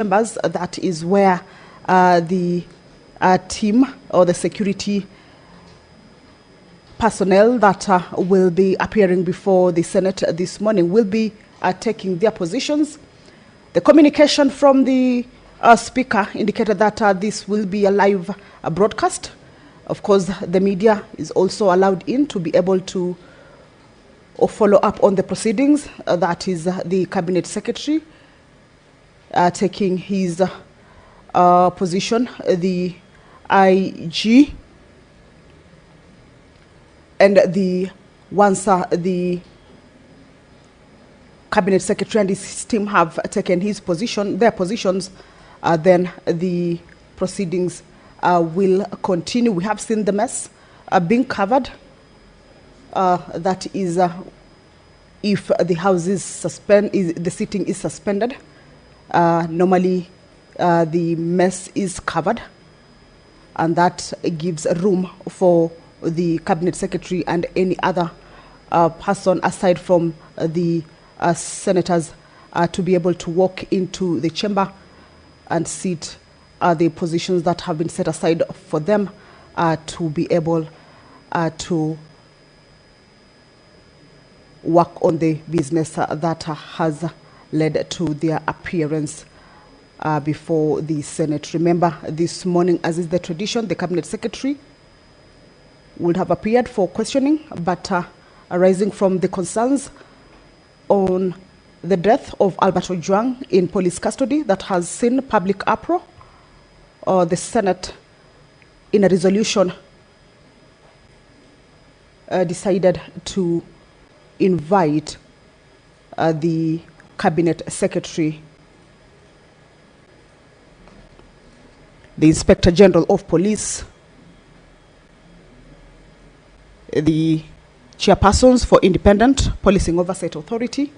members, that is where the team or the security personnel that will be appearing before the Senate this morning will be taking their positions. The communication from the speaker indicated that this will be a live broadcast. Of course, the media is also allowed in to be able to follow up on the proceedings. That is the Cabinet Secretary taking his position, the IG, and once the Cabinet Secretary and his team have taken their positions, then the proceedings will continue. We have seen the mess being covered. That is, if the House is the sitting is suspended, normally the mess is covered, and that gives room for the Cabinet Secretary and any other person aside from the senators to be able to walk into the chamber and sit the positions that have been set aside for them to be able to work on the business that has led to their appearance before the Senate. Remember, this morning, as is the tradition, the Cabinet Secretary would have appeared for questioning, but arising from the concerns on the death of Albert Ojwang in police custody that has seen public uproar, the Senate, in a resolution, decided to invite the Cabinet Secretary, the Inspector General of Police, the chairpersons for Independent Policing Oversight Authority,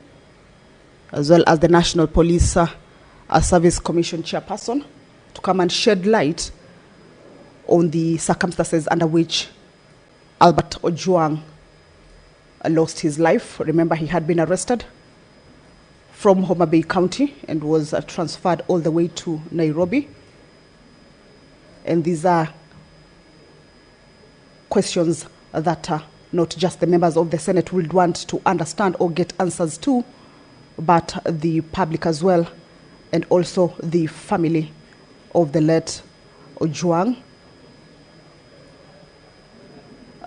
as well as the National Police Service Commission chairperson, to come and shed light on the circumstances under which Albert Ojwang lost his life. Remember, he had been arrested from Homa Bay County and was transferred all the way to Nairobi. And these are questions that not just the members of the Senate would want to understand or get answers to, but the public as well, and also the family of the late Ojwang.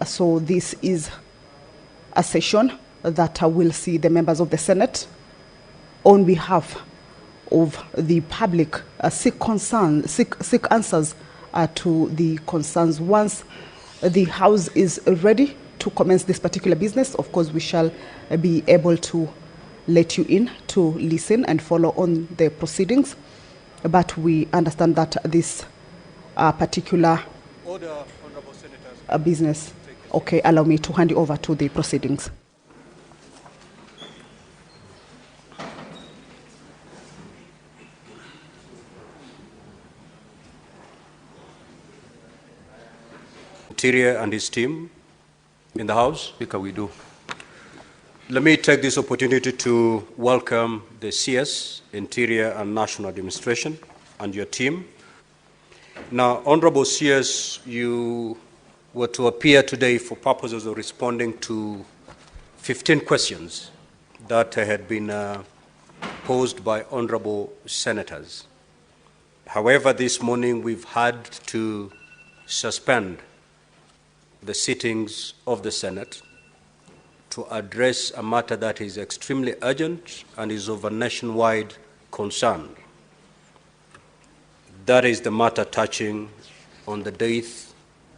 So this is a session that will see the members of the Senate, on behalf of the public, seek answers to the concerns. Once the House is ready to commence this particular business, of course, we shall be able to let you in to listen and follow on the proceedings. But we understand that this particular business. Okay, allow me to hand you over to the proceedings. Interior and his team in the House. Speaker, we do. Let me take this opportunity to welcome the CS, Interior and National Administration, and your team. Now, Honorable CS, you were to appear today for purposes of responding to 15 questions that had been posed by honorable senators. However, this morning we've had to suspend the sittings of the Senate to address a matter that is extremely urgent and is of a nationwide concern. That is the matter touching on the death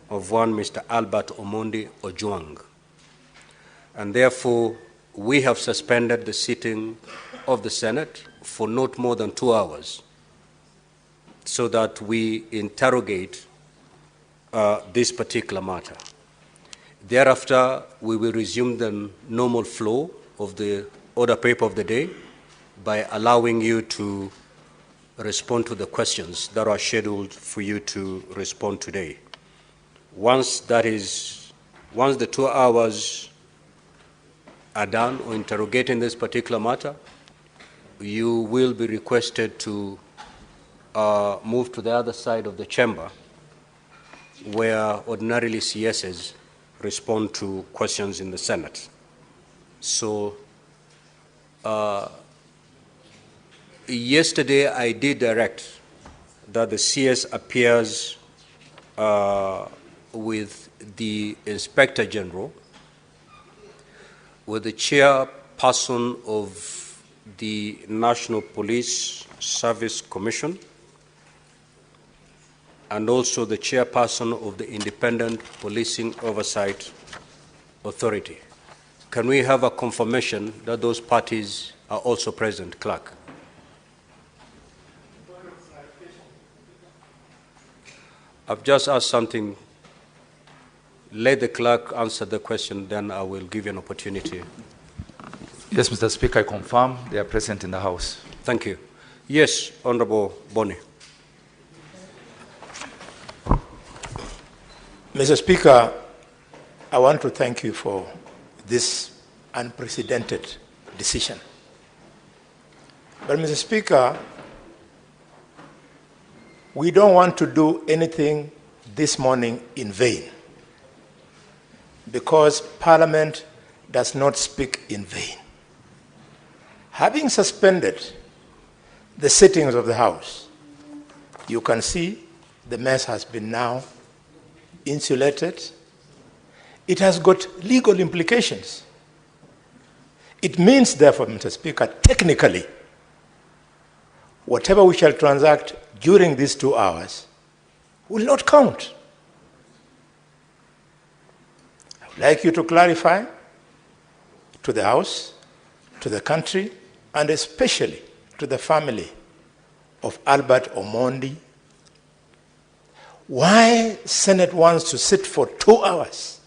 of one Mr. Albert Omondi Ojwang. And therefore, we have suspended the sitting of the Senate for not more than 2 hours so that we interrogate this particular matter. Thereafter, we will resume the normal flow of the order paper of the day by allowing you to respond to the questions that are scheduled for you to respond today. Once the 2 hours are done on interrogating this particular matter, you will be requested to move to the other side of the chamber, where ordinarily CSs respond to questions in the Senate. So yesterday I did direct that the CS appears with the Inspector General, with the chairperson of the National Police Service Commission, and also the chairperson of the Independent Policing Oversight Authority. Can we have a confirmation that those parties are also present, Clerk? I've just asked something. Let the clerk answer the question, then I will give you an opportunity. Yes, Mr. Speaker, I confirm they are present in the House. Thank you. Yes, Honorable Boni. Mr. Speaker, I want to thank you for this unprecedented decision. But, Mr. Speaker, we don't want to do anything this morning in vain, because Parliament does not speak in vain. Having suspended the sittings of the House, you can see the mess has been now insulated. It has got legal implications. It means, therefore, Mr. Speaker, technically, whatever we shall transact during these 2 hours will not count. I would like you to clarify to the House, to the country, and especially to the family of Albert Omondi, why Senate wants to sit for 2 hours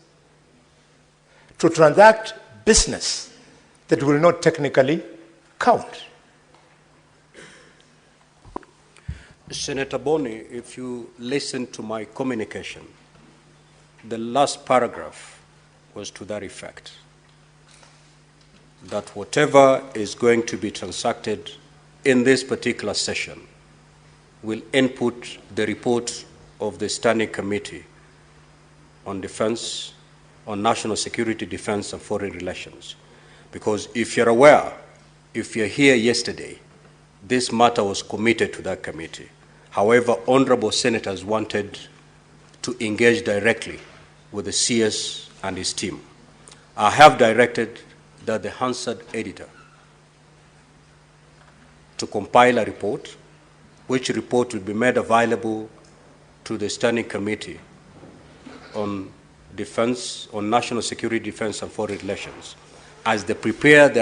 to transact business that will not technically count. Senator Boni, if you listen to my communication, the last paragraph was to that effect, that whatever is going to be transacted in this particular session will input the report of the Standing Committee on Defense, on National Security, Defense, and Foreign Relations. Because if you're aware, if you're here yesterday, this matter was committed to that committee. However, honorable senators wanted to engage directly with the CS and his team. I have directed that the Hansard editor to compile a report, which report will be made available to the Standing Committee on Defense, on National Security, Defense, and Foreign Relations, as they prepare their